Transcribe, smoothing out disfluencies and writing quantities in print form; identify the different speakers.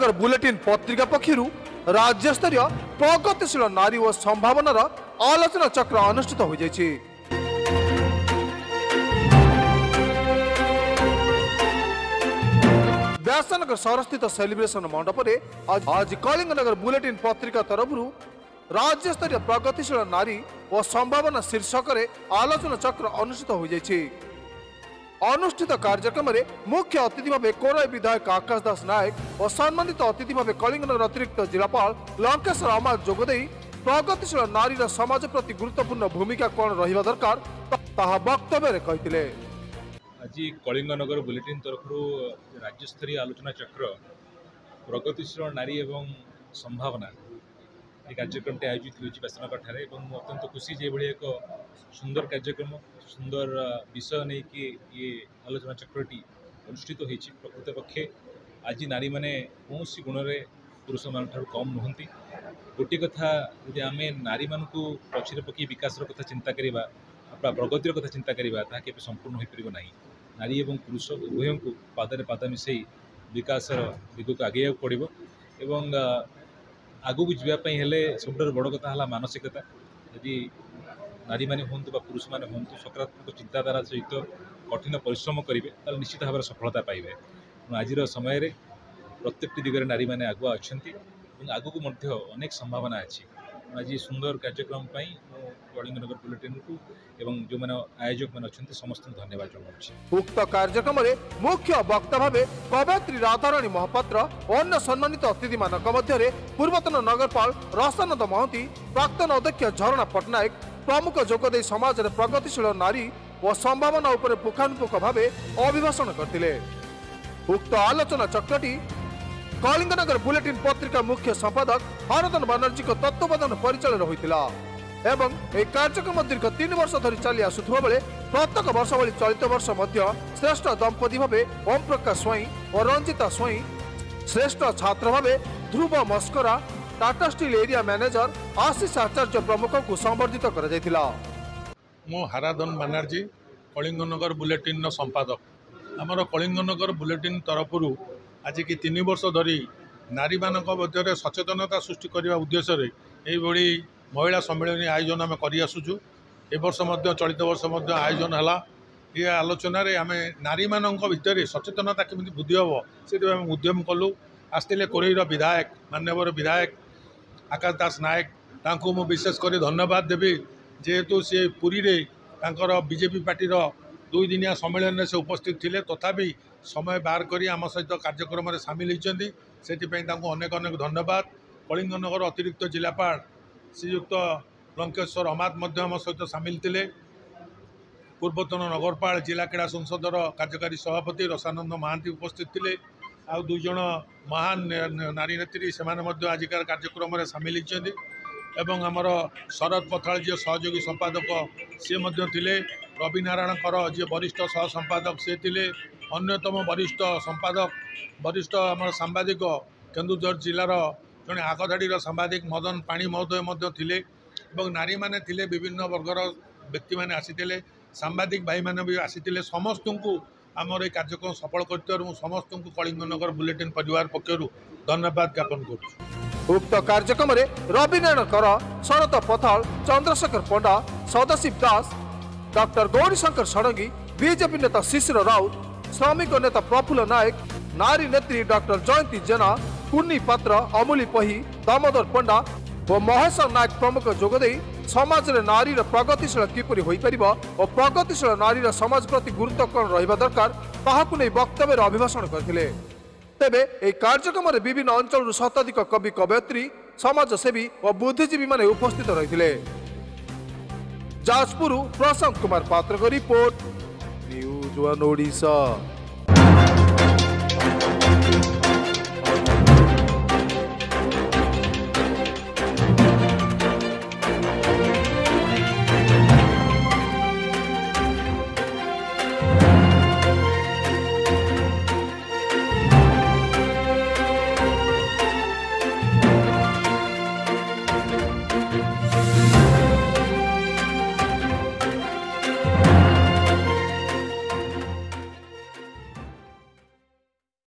Speaker 1: Kalinganagar bulletin पत्रिका पक्षर राज्यस्तरीय प्रगतिशील नारी और संभावनार आलोचना चक्र अनुष्ठित हो जाइछि। व्यासनगर सहरस्थित सेलिब्रेशन मंडप आज कलिंगनगर बुलेटिन पत्रिका तरफ राज्यस्तरीय प्रगतिशील नारी और संभावना शीर्षक आलोचना चक्र अनुष्ठित हो जाइछि। अनुष्ठित कार्यक्रम में मुख्य अतिथि भाव कोराई विधायक आकाश दास नायक और सम्मानित अतिथि भाव कलिंगनगर अतिरिक्त जिलापाल लंकेश्वर अमाल जोगदे प्रगतिशील नारी समाज प्रति गुरुत्वपूर्ण भूमिका कौन रहिबा दरकार ताहा वक्तव्य कहते।
Speaker 2: आज कलिंगनगर बुलेटिन तरफ राज्यस्तरीय आलोचना चक्र प्रगतिशील नारी एवं संभावना ये कार्यक्रम आयोजित होसनगर अत्यंत खुशी जो एक सुंदर कार्यक्रम सुंदर विषय नहीं कि ये आलोचना चक्रटी अनुष्ठित होती। प्रकृत पक्षे आज नारी मैंने कौन गुण में पुरुष मान कम नुहति। गोटे कथा यदि आम नारी मान पछरे पकई विकास कथा चिंता करवा प्रगतिर कथा चिंता करवा ताकि संपूर्ण हो पार ना। नारी एवं पुरुष उभय को पादे पाद मिसई विकास दिग को आगे पड़ो एवं आगू जावाई हेले सब बड़ कथा है मानसिकता। यदि नारी माने हूँ पुरुष माने हूँ सकारात्मक चिंताधारा सहित कठिन परिश्रम करेंगे तो निश्चित भाव सफलता पाइबे। आज समय प्रत्येक दिगरे नारी माने आगुआ अच्छा आगू को अनेक संभावना अच्छी। आज सुंदर कार्यक्रम कलिंगनगर बुलेटिन को एवं जो मैंने आयोजक मैंने अच्छा समस्त धन्यवाद जनाऊँ।
Speaker 1: उक्त कार्यक्रम में मुख्य वक्ता भाव कवयत्री राधाराणी महापात्र अन्य सम्मानित अतिथि मानक मध्य पूर्वतन नगरपाल रसानंद महंती प्राक्तन अध्यक्ष झरणा पट्टनायक प्रमुख जोगदे समाज में प्रगतिशील नारी और संभावना उपर पुखानुपुख भाव अभिभाषण करते। उक्त आलोचना चक्रटी कलिंगनगर बुलेटिन पत्रिका मुख्य संपादक हरदन बनर्जी को तत्वावधान परिचालन होता एवं एक कार्यक्रम दीर्घ 3 वर्ष धरी चली आसुवा बेले प्रत्येक वर्ष भली चलित वर्ष श्रेष्ठ दंपति भाव ओम प्रकाश स्वाई और रंजिता स्वाई, श्रेष्ठ छात्र भाव ध्रुव मस्करा, Tata Steel area manager Ashish Acharya प्रमुख को संबर्धित कर।
Speaker 3: मु हराधन बनर्जी कलिंगनगर बुलेटिन संपादक। आमर कलिंगनगर बुलेटिन तरफ आज की 3 वर्ष धरी नारी मानक मध्य सचेतनता सृष्टि करने उद्देश्य यही महिला सम्मेलन आयोजन आम कर वर्ष चलित वर्ष आयोजन है। ये आलोचन आम नारी मानक भितर सचेतनता केमी वृद्धि हम से उद्यम कलु। आसते कोरेईर विधायक माननीय विधायक आकाश दास नायक तांको मु विशेषकर धन्यवाद देवी जेहेतु सी पुरी रे तांकर बीजेपी पार्टी 2 दिनिया सम्मेलन में से उपस्थित थे तथापि समय बाहर करी आम सहित कार्यक्रम में सामिल होती से अनेक अनेक धन्यवाद। कलिंगनगर अतिरिक्त जिलापाल श्रीयुक्त लंकेश्वर अमात आम सहित सामिल थे। पूर्वतन नगरपाल जिला क्रीड़ा संसदर कार्यकारी सभापति रसानंद महांती उपस्थित थे। आ 2 जन महान नारी नेत्री से आजिकार कार्यक्रम में सामिल होती एवं आमर शरद पथाल जी सहयोगी संपादक सी थे। रवि नारायण कर जी वरिष्ठ सह संपादक सी थे। अन्यतम वरिष्ठ संपादक वरिष्ठ आम सांबादिक केन्दुझर जिलार जड़े आगधाड़ी सांबादिक मदन पाणी महोदय थे। नारी माने थिले विभिन्न वर्गर व्यक्ति माने आसीते सांबादिक भाई माने भी आसीते। समस्त को आमर ये कार्यक्रम सफल कर समस्त को कलिंगनगर बुलेटिन परिवार पक्षर धन्यवाद ज्ञापन कर।
Speaker 1: उक्त कार्यक्रम में रवि नारायण कर, शरद पथाल, चंद्रशेखर पंडा, सदाशिव दास, डॉक्टर गौरीशंकर षडंगी, बीजेपी नेता शिशिर राउत, श्रमिक नेता प्रफुल्ल नायक, नारी नेत्री डॉक्टर जयंती जेना, कुन्नी पात्र, अमूली पही, दामोदर पंडा और महेश नायक प्रमुख जोगदे समाज में नारी प्रगतिशील किपरि होई परिबा और प्रगतिशील नारी समाज प्रति गुरुत्व कौन रहिबा दरकार ताहाकु नै वक्तव्य अभिभाषण करथिले। तेबे ए कार्यक्रम में विभिन्न अंचल शताधिक कवि कवयत्री समाजसेवी और बुद्धिजीवी माने उपस्थित रहिथिले। जाजपुर प्रशांत कुमार पात्र को रिपोर्ट, न्यूज 1 ओडिशा।